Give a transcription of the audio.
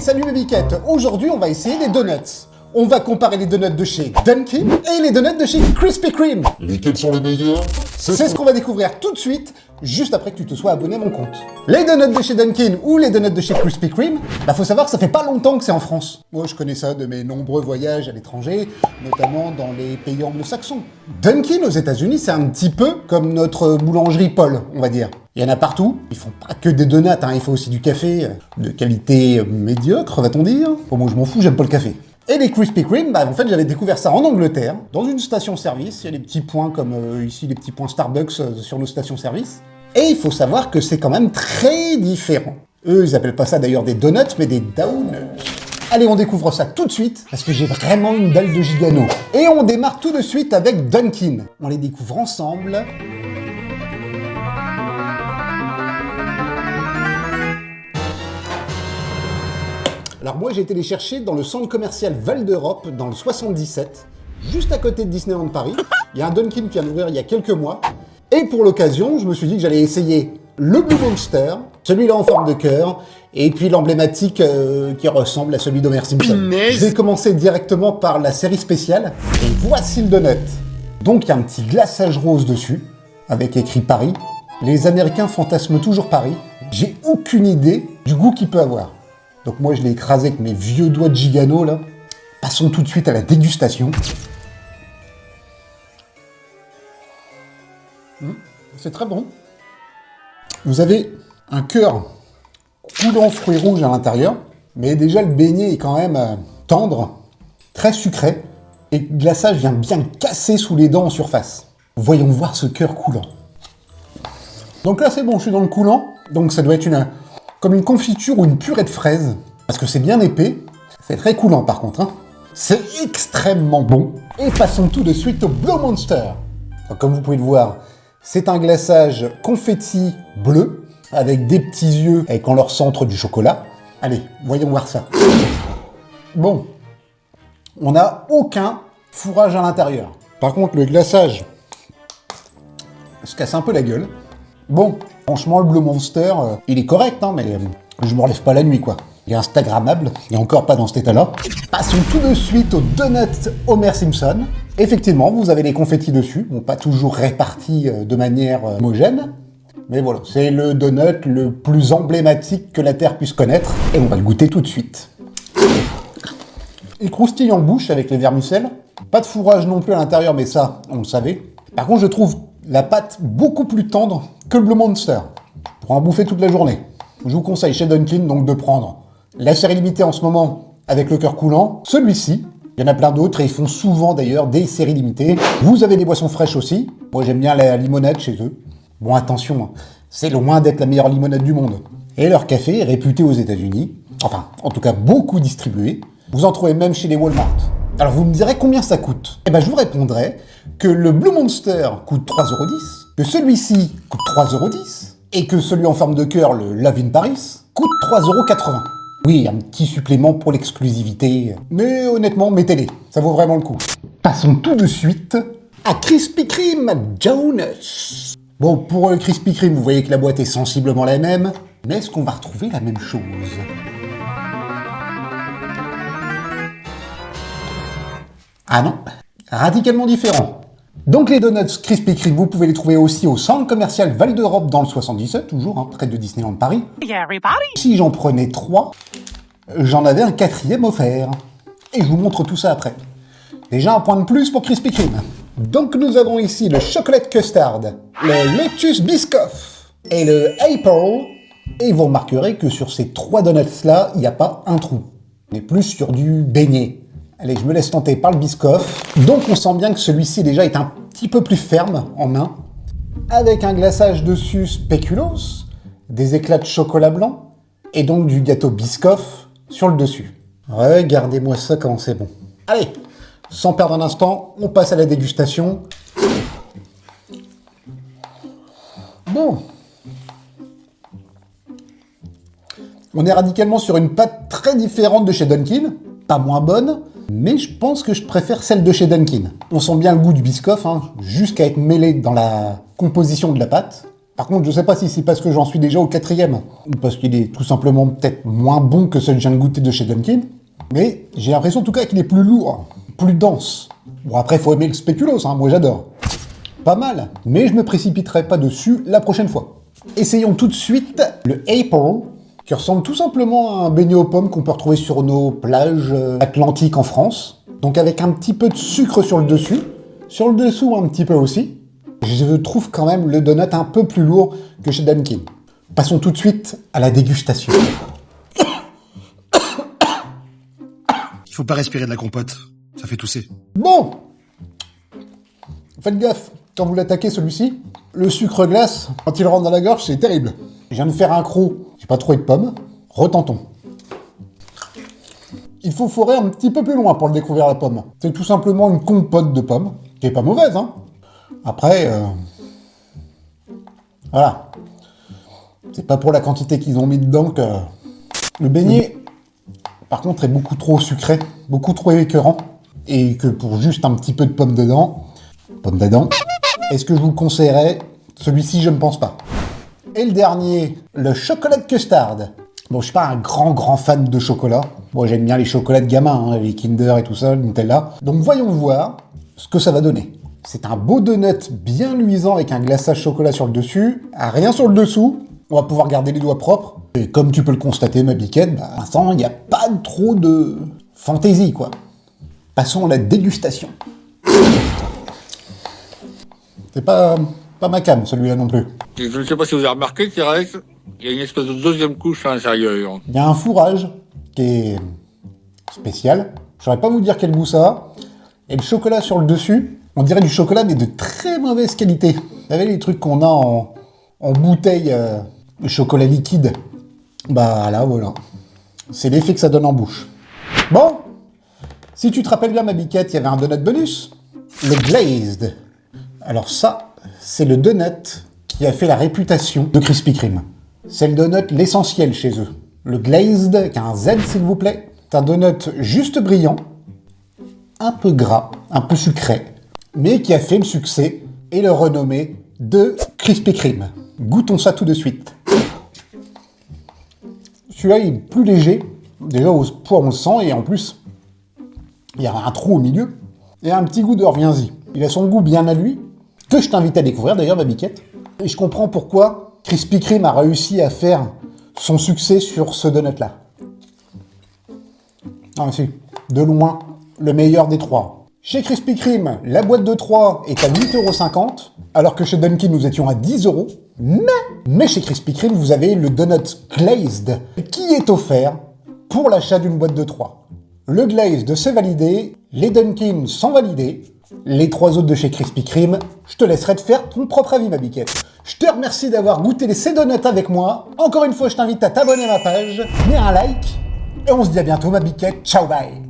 salut mes biquettes. Aujourd'hui, on va essayer des donuts. On va comparer les donuts de chez Dunkin' et les donuts de chez Krispy Kreme. Lesquels sont les meilleurs? C'est ce qu'on va découvrir tout de suite, juste après que tu te sois abonné à mon compte. Les donuts de chez Dunkin' ou les donuts de chez Krispy Kreme, faut savoir que ça fait pas longtemps que c'est en France. Moi, je connais ça de mes nombreux voyages à l'étranger, notamment dans les pays anglo-saxons. Dunkin' aux États-Unis, c'est un petit peu comme notre boulangerie Paul, on va dire. Il y en a partout. Ils font pas que des donuts, hein. Il faut aussi du café de qualité médiocre, va-t-on dire. Bon, moi, je m'en fous, j'aime pas le café. Et les Krispy Kreme, en fait, j'avais découvert ça en Angleterre, dans une station-service. Il y a des petits points comme ici, les petits points Starbucks sur nos stations-service. Et il faut savoir que c'est quand même très différent. Eux, ils appellent pas ça d'ailleurs des donuts, mais des donuts. Allez, on découvre ça tout de suite, parce que j'ai vraiment une dalle de gigano. Et on démarre tout de suite avec Dunkin'. On les découvre ensemble. Alors moi, j'ai été les chercher dans le centre commercial Val d'Europe, dans le 77, juste à côté de Disneyland Paris. Il y a un Dunkin' qui vient d'ouvrir il y a quelques mois. Et pour l'occasion, je me suis dit que j'allais essayer le Blue Monster, celui-là en forme de cœur, et puis l'emblématique qui ressemble à celui d'Homer Simpson. Je vais commencer directement par la série spéciale, et voici le donut. Donc il y a un petit glaçage rose dessus, avec écrit Paris. Les Américains fantasment toujours Paris. J'ai aucune idée du goût qu'il peut avoir. Donc moi, je l'ai écrasé avec mes vieux doigts de gigano, là. Passons tout de suite à la dégustation. C'est très bon. Vous avez un cœur coulant fruits rouges à l'intérieur, mais déjà le beignet est quand même tendre, très sucré, et le glaçage vient bien casser sous les dents en surface. Voyons voir ce cœur coulant. Donc là, c'est bon, je suis dans le coulant, donc ça doit être comme une confiture ou une purée de fraises, parce que c'est bien épais, c'est très coulant par contre. C'est extrêmement bon. Et passons tout de suite au Blue Monster. Donc, comme vous pouvez le voir, c'est un glaçage confetti bleu, avec des petits yeux avec en leur centre du chocolat. Allez, voyons voir ça. Bon, on n'a aucun fourrage à l'intérieur. Par contre, le glaçage se casse un peu la gueule. Bon, franchement, le Blue Monster, il est correct, mais je me relève pas la nuit, quoi. Il est instagrammable, et encore pas dans cet état-là. Passons tout de suite au donut Homer Simpson. Effectivement, vous avez les confettis dessus, bon, pas toujours répartis de manière homogène, mais voilà, c'est le donut le plus emblématique que la Terre puisse connaître, et on va le goûter tout de suite. Il croustille en bouche avec les vermicelles, pas de fourrage non plus à l'intérieur, mais ça, on le savait. Par contre, je trouve la pâte beaucoup plus tendre que le Blue Monster, pour en bouffer toute la journée. Je vous conseille chez Dunkin' donc de prendre la série limitée en ce moment avec le cœur coulant, celui-ci, il y en a plein d'autres et ils font souvent d'ailleurs des séries limitées. Vous avez des boissons fraîches aussi, moi j'aime bien la limonade chez eux. Bon attention, c'est loin d'être la meilleure limonade du monde. Et leur café est réputé aux États-Unis, enfin en tout cas beaucoup distribué. Vous en trouvez même chez les Walmart. Alors vous me direz combien ça coûte? Eh ben je vous répondrai que le Blue Monster coûte 3,10 €, que celui-ci coûte 3,10 €, et que celui en forme de cœur, le Love in Paris, coûte 3,80 €. Oui, un petit supplément pour l'exclusivité, mais honnêtement, mettez-les, ça vaut vraiment le coup. Passons tout de suite à Krispy Kreme Donuts. Bon, pour le Krispy Kreme, vous voyez que la boîte est sensiblement la même, mais est-ce qu'on va retrouver la même chose? Ah non, radicalement différent. Donc les donuts Krispy Kreme, vous pouvez les trouver aussi au centre commercial Val d'Europe dans le 77, toujours, près de Disneyland Paris. Si j'en prenais 3, j'en avais un 4e offert. Et je vous montre tout ça après. Déjà un point de plus pour Krispy Kreme. Donc nous avons ici le chocolate custard, le lotus biscoff et le apple. Et vous remarquerez que sur ces 3 donuts-là, il n'y a pas un trou. On est plus sur du beignet. Allez, je me laisse tenter par le biscoff. Donc on sent bien que celui-ci déjà est un petit peu plus ferme en main, avec un glaçage dessus spéculoos, des éclats de chocolat blanc, et donc du gâteau biscoff sur le dessus. Regardez-moi ça comment c'est bon. Allez, sans perdre un instant, on passe à la dégustation. Bon. On est radicalement sur une pâte très différente de chez Dunkin', pas moins bonne, mais je pense que je préfère celle de chez Dunkin'. On sent bien le goût du biscoff, jusqu'à être mêlé dans la composition de la pâte. Par contre, je sais pas si c'est parce que j'en suis déjà au 4e, ou parce qu'il est tout simplement peut-être moins bon que celui que je viens de goûter de chez Dunkin', mais j'ai l'impression en tout cas qu'il est plus lourd, plus dense. Bon après, faut aimer le spéculoos, hein, moi j'adore. Pas mal, mais je me précipiterai pas dessus la prochaine fois. Essayons tout de suite le Apple, qui ressemble tout simplement à un beignet aux pommes qu'on peut retrouver sur nos plages atlantiques en France. Donc avec un petit peu de sucre sur le dessus, sur le dessous un petit peu aussi. Je trouve quand même le donut un peu plus lourd que chez Dunkin'. Passons tout de suite à la dégustation. Il faut pas respirer de la compote, ça fait tousser. Bon, faites gaffe, quand vous l'attaquez celui-ci, le sucre glace, quand il rentre dans la gorge, c'est terrible. Je viens de faire un croc, j'ai pas trouvé de pommes, retentons. Il faut forer un petit peu plus loin pour le découvrir la pomme. C'est tout simplement une compote de pommes, qui est pas mauvaise, hein. Après, voilà. C'est pas pour la quantité qu'ils ont mis dedans que... Le beignet, par contre, est beaucoup trop sucré, beaucoup trop écœurant, et que pour juste un petit peu de pommes dedans, est-ce que je vous le conseillerais? Celui-ci, je ne pense pas. Et le dernier, le chocolat de custard. Bon, je suis pas un grand fan de chocolat. Moi, j'aime bien les chocolats de gamin, hein, les Kinder et tout ça, le Nutella. Donc, voyons voir ce que ça va donner. C'est un beau donut bien luisant avec un glaçage chocolat sur le dessus, rien sur le dessous. On va pouvoir garder les doigts propres. Et comme tu peux le constater, ma biquette, pour l'instant, il n'y a pas trop de fantaisie, quoi. Passons à la dégustation. C'est pas ma cam, celui-là non plus. Je ne sais pas si vous avez remarqué, T-Rex, il y a une espèce de deuxième couche à l'intérieur. Il y a un fourrage qui est spécial. Je saurais pas vous dire quel goût ça a. Et le chocolat sur le dessus, on dirait du chocolat, mais de très mauvaise qualité. Vous savez, les trucs qu'on a en bouteille de chocolat liquide. Bah là, voilà. C'est l'effet que ça donne en bouche. Bon, si tu te rappelles bien, ma biquette, il y avait un donut bonus. Le glazed. Alors ça, c'est le donut qui a fait la réputation de Krispy Kreme. C'est le donut l'essentiel chez eux. Le glazed, avec un Z s'il vous plaît, c'est un donut juste brillant, un peu gras, un peu sucré, mais qui a fait le succès et le renommée de Krispy Kreme. Goûtons ça tout de suite. Celui-là, il est plus léger. Déjà, au poids, on le sent, et en plus, il y a un trou au milieu. Il y a un petit goût de reviens-y. Il a son goût bien à lui, que je t'invite à découvrir d'ailleurs, ma biquette. Et je comprends pourquoi Krispy Kreme a réussi à faire son succès sur ce donut-là. Ah si, de loin, le meilleur des trois. Chez Krispy Kreme, la boîte de 3 est à 8,50 €, alors que chez Dunkin', nous étions à 10 €. Mais chez Krispy Kreme, vous avez le donut glazed, qui est offert pour l'achat d'une boîte de 3. Le glazed, c'est validé, les Dunkin' sont validés. Les 3 autres de chez Krispy Kreme, je te laisserai te faire ton propre avis, ma biquette. Je te remercie d'avoir goûté ces donuts avec moi. Encore une fois, je t'invite à t'abonner à ma page, mets un like, et on se dit à bientôt, ma biquette. Ciao, bye.